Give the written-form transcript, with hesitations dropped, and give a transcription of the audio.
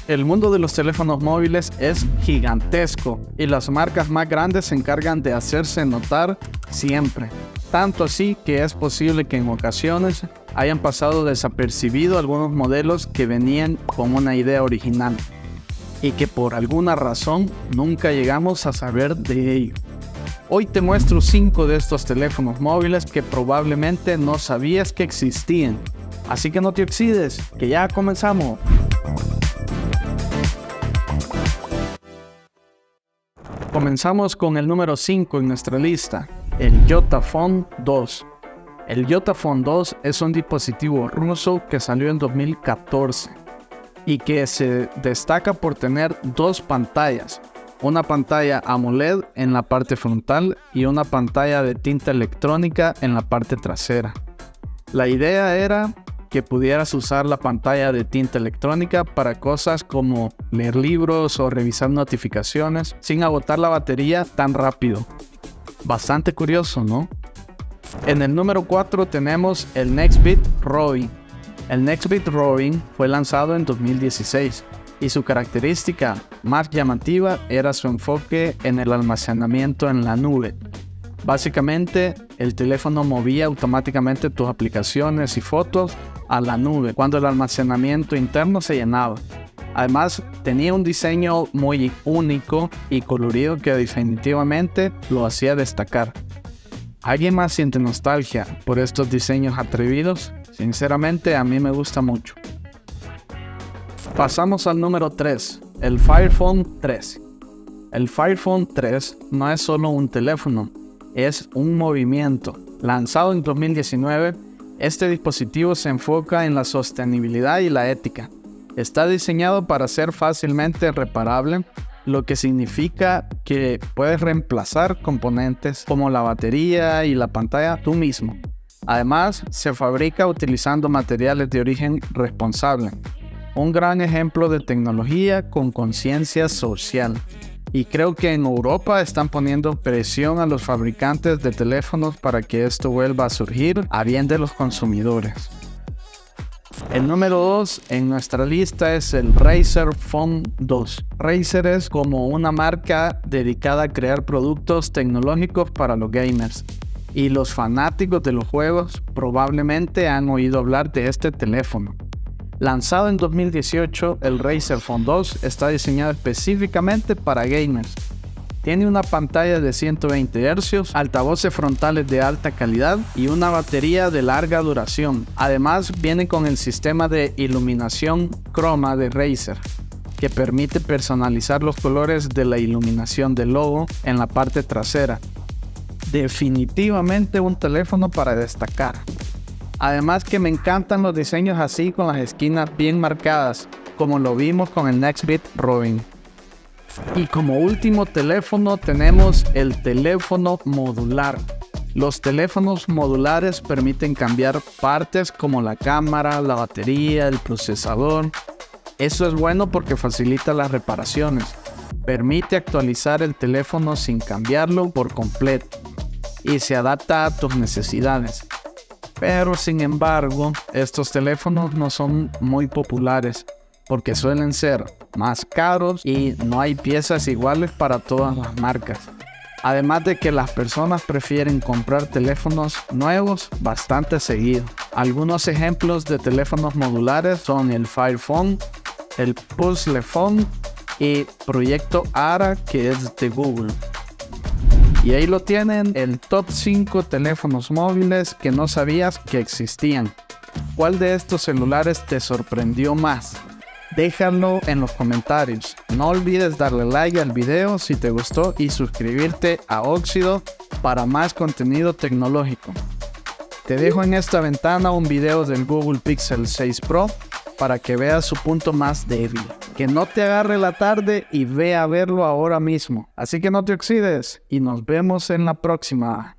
El mundo de los teléfonos móviles es gigantesco y las marcas más grandes se encargan de hacerse notar siempre. Tanto así que es posible que en ocasiones hayan pasado desapercibido algunos modelos que venían con una idea original y que por alguna razón nunca llegamos a saber de ello. Hoy te muestro 5 de estos teléfonos móviles que probablemente no sabías que existían. Así que no te oxides, que ya comenzamos. Comenzamos con el número 5 en nuestra lista, el YotaPhone 2. El YotaPhone 2 es un dispositivo ruso que salió en 2014 y que se destaca por tener 2 pantallas, una pantalla AMOLED en la parte frontal y una pantalla de tinta electrónica en la parte trasera. La idea era que pudieras usar la pantalla de tinta electrónica para cosas como leer libros o revisar notificaciones sin agotar la batería tan rápido. Bastante curioso, ¿no? En el número 4 tenemos el Nextbit Robin. El Nextbit Robin fue lanzado en 2016 y su característica más llamativa era su enfoque en el almacenamiento en la nube. Básicamente, el teléfono movía automáticamente tus aplicaciones y fotos a la nube cuando el almacenamiento interno se llenaba. Además, tenía un diseño muy único y colorido que definitivamente lo hacía destacar. ¿Alguien más siente nostalgia por estos diseños atrevidos? Sinceramente, a mí me gusta mucho. Pasamos al número 3, el Fire Phone 3. El Fire Phone 3 no es solo un teléfono, es un movimiento. Lanzado en 2019, este dispositivo se enfoca en la sostenibilidad y la ética. Está diseñado para ser fácilmente reparable, lo que significa que puedes reemplazar componentes como la batería y la pantalla tú mismo. Además, se fabrica utilizando materiales de origen responsable. Un gran ejemplo de tecnología con conciencia social. Y creo que en Europa están poniendo presión a los fabricantes de teléfonos para que esto vuelva a surgir a bien de los consumidores. El número 2 en nuestra lista es el Razer Phone 2. Razer es como una marca dedicada a crear productos tecnológicos para los gamers. Y los fanáticos de los juegos probablemente han oído hablar de este teléfono. Lanzado en 2018, el Razer Phone 2 está diseñado específicamente para gamers. Tiene una pantalla de 120 Hz, altavoces frontales de alta calidad y una batería de larga duración. Además, viene con el sistema de iluminación Chroma de Razer, que permite personalizar los colores de la iluminación del logo en la parte trasera. Definitivamente un teléfono para destacar. Además que me encantan los diseños así con las esquinas bien marcadas, como lo vimos con el Nextbit Robin. Y como último teléfono tenemos el teléfono modular. Los teléfonos modulares permiten cambiar partes como la cámara, la batería, el procesador. Eso es bueno porque facilita las reparaciones. Permite actualizar el teléfono sin cambiarlo por completo y se adapta a tus necesidades. Pero sin embargo, estos teléfonos no son muy populares porque suelen ser más caros y no hay piezas iguales para todas las marcas. Además de que las personas prefieren comprar teléfonos nuevos bastante seguido. Algunos ejemplos de teléfonos modulares son el Fire Phone, el Puzzle Phone y Proyecto Ara, que es de Google. Y ahí lo tienen, el top 5 teléfonos móviles que no sabías que existían. ¿Cuál de estos celulares te sorprendió más? Déjalo en los comentarios. No olvides darle like al video si te gustó y suscribirte a Óxido para más contenido tecnológico. Te dejo en esta ventana un video del Google Pixel 6 Pro para que veas su punto más débil. Que no te agarre la tarde y ve a verlo ahora mismo. Así que no te oxides y nos vemos en la próxima.